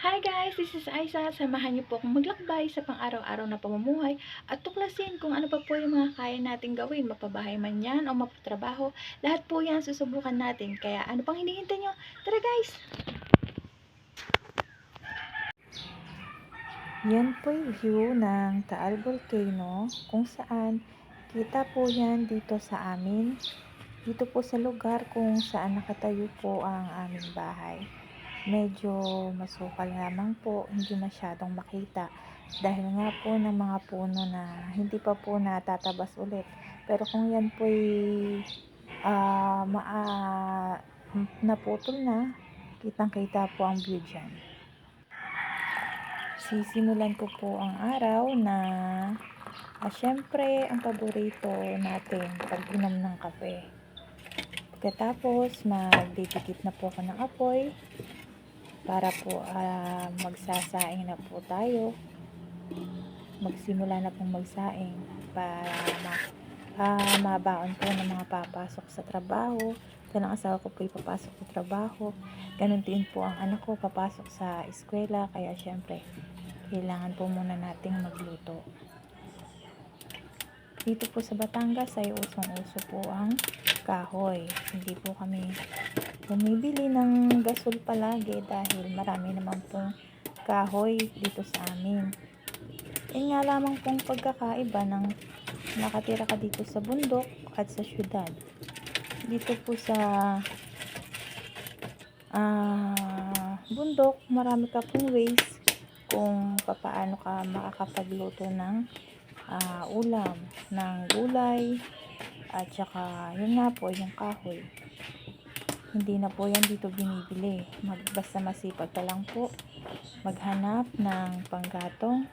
Hi guys, this is Aisa. Samahan niyo po akong maglakbay sa pang-araw-araw na pamumuhay at tuklasin kung ano pa po yung mga kaya nating gawin, mapabahay man yan o mapatrabaho. Lahat po yan susubukan natin. Kaya ano pang hinihintay nyo? Tara guys! Yan po yung view ng Taal Volcano kung saan kita po yan dito sa amin. Dito po sa lugar kung saan nakatayo po ang aming bahay. Medyo masukal lamang po, hindi masyadong makita dahil nga po ng mga puno na hindi pa po natatabas ulit. Pero kung yan po naputol na, kitang-kita po ang view dyan. Sisimulan ko po ang araw na syempre ang paborito natin pag-inom ng kape. Pagkatapos magdidikit na po ako ng apoy para po magsasaing na po tayo. Magsimula na pong magsaing para mabaon po ng mga papasok sa trabaho. Dahil ang asawa ko po papasok sa trabaho. Ganun din po ang anak ko papasok sa eskwela. Kaya syempre kailangan po muna nating magluto. Dito po sa Batangas ay usong-uso po ang kahoy. Hindi po kami bumibili ng gasol palagi dahil marami naman pong kahoy dito sa amin. Yun nga lamang pong pagkakaiba ng nakatira ka dito sa bundok at sa syudad. Dito po sa bundok, marami ka pong ways kung paano ka makakapagluto ng ulam, ng gulay, at saka yun nga po, yung kahoy. Hindi na po yan dito binibili. Basta masipag ka lang po maghanap ng panggatong,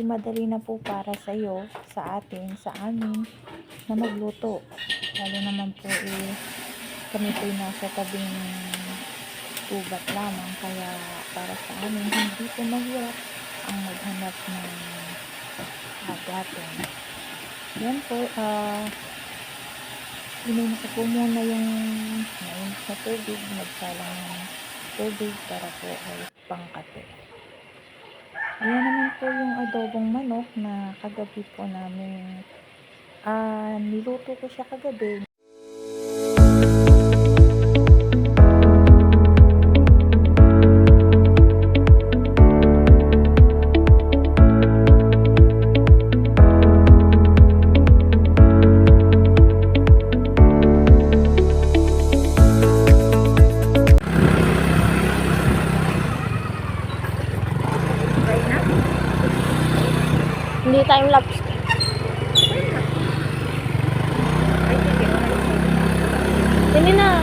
madali na po para sa iyo, sa atin, sa amin na magluto. Lalo naman po kami po nasa tabing gubat lamang, kaya para sa amin hindi po mahirap ang maghanap ng gatong. Yan po, inuna ko po muna yung mainit na tubig, nagsalang ng tubig para po ay pangkape. Ayan naman po yung adobong manok na kagabi po namin niluto ko siya kagabi. Hindi time lapse. Hindi na.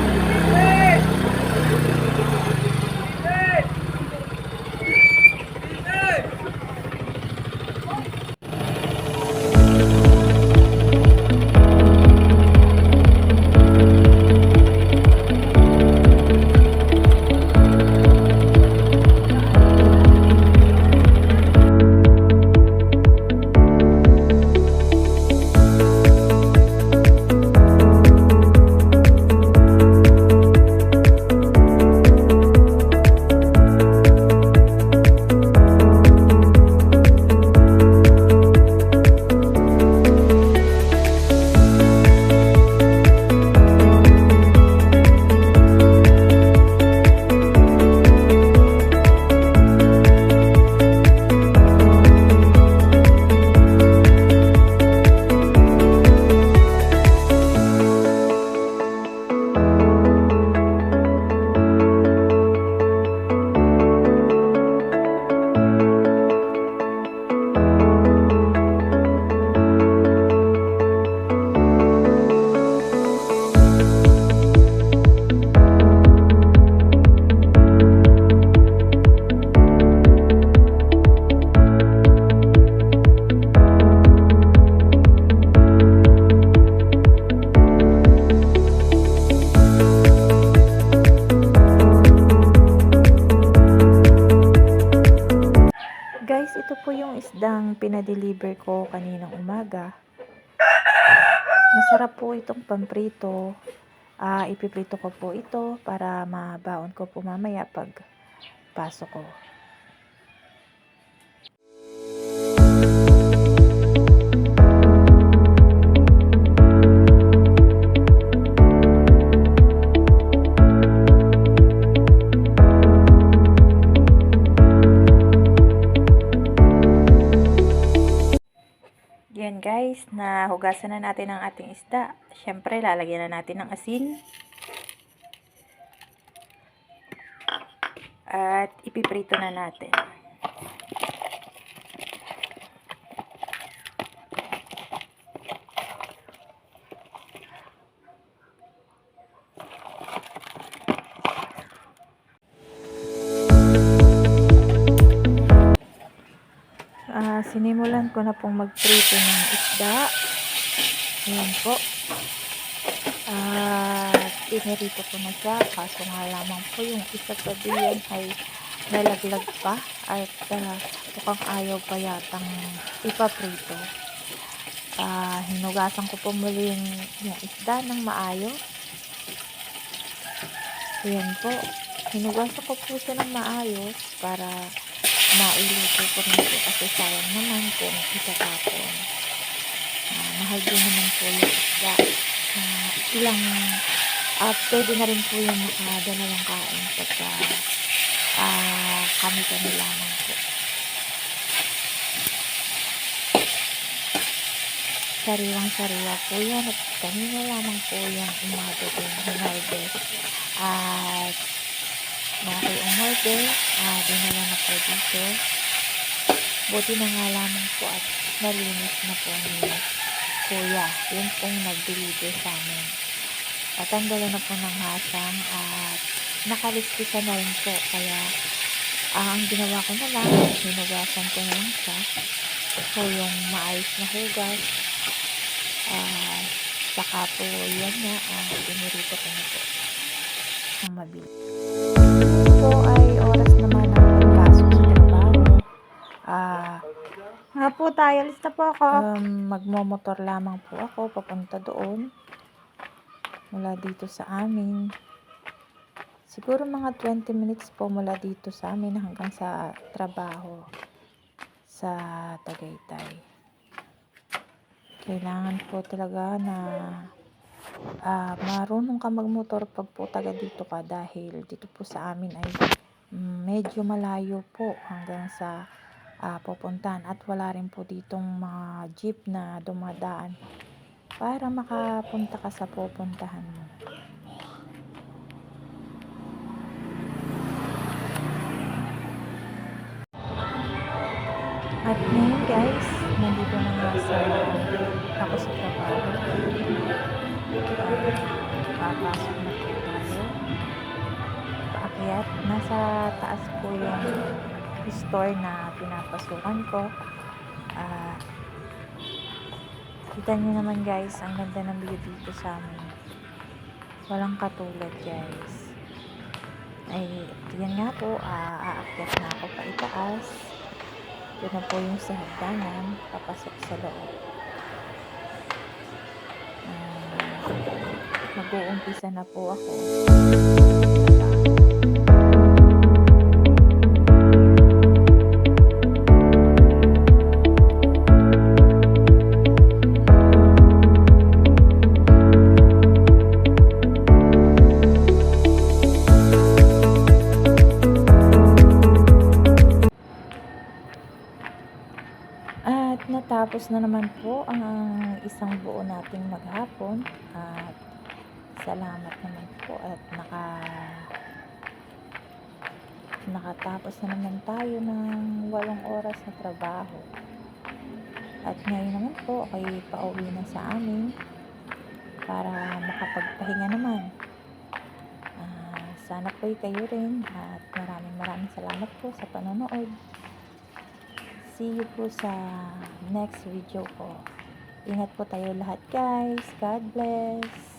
Guys, ito po yung isdang pinadeliver ko kaninang umaga. Masarap po itong pamprito. Ipiprito ko po ito para mabaon ko po mamaya pag pasok ko. Yan guys, nahugasan na natin ang ating isda. Syempre, lalagyan na natin ng asin. At ipiprito na natin. Sinimulan ko na pong magprito ng isda. Ayan po. Pinirito ko na siya. Kaso nga lamang po yung isa pa diyan ay nalaglag pa. At mukhang ayaw pa yatang ipaprito. Hinugasan ko po muli yung isda ng maayos. Ayan po. Hinugasan ko po siya ng maayos para mailuto ko rin po kasi sayang naman kung itatapon. Mahal din naman po yung isda. Pwede na rin po yung makadalawang kain pagka kami lamang po. Sariwang-sariwa po yan at kanina lamang po yung umaga din hinarde. At mga umorder, dinala na po dito. Buti na nga lamang po at nalinis na po ni Kuya. Yun pong nag-deliver sa amin. Tatanggalan na po ng hasang at nakaliskisa na rin po. Kaya ang ginawa ko na lang, hinugasan ko na lang siya. So yung maayos na hugas. Saka po yan nga, pinirito ko na po ng mabilis. Ito ay oras naman ng pagpasok sa trabaho. Nga po tayo, alis na po ako. Magmomotor lamang po ako papunta doon. Mula dito sa amin. Siguro mga 20 minutes po mula dito sa amin hanggang sa trabaho sa Tagaytay. Kailangan po talaga na marunong ka magmotor pag po taga dito ka dahil dito po sa amin ay medyo malayo po hanggang sa pupuntahan at wala rin po ditong mga jeep na dumadaan para makapunta ka sa pupuntahan mo. At ngayon guys, nandito na nga ako sa trabaho. Papasok na po tayo. Paakyat. Nasa taas po yung store na pinapasukan ko. Kita nyo naman guys, ang ganda ng view dito sa amin. Walang katulad guys. Ay, yan nga po, aakyat na ako pa itaas. Ito na po yung sa hagdanan, papasok sa loob. Mag-uumpisa na po ako. At natapos na naman po ang isang buo nating maghapon at salamat naman po at nakatapos na naman tayo ng 8 oras na trabaho. At ngayon naman po ay pauwi na sa amin para makapagpahinga naman. Sana po kayo rin at maraming salamat po sa panonood. See you po sa next video ko. Ingat po tayo lahat guys. God bless.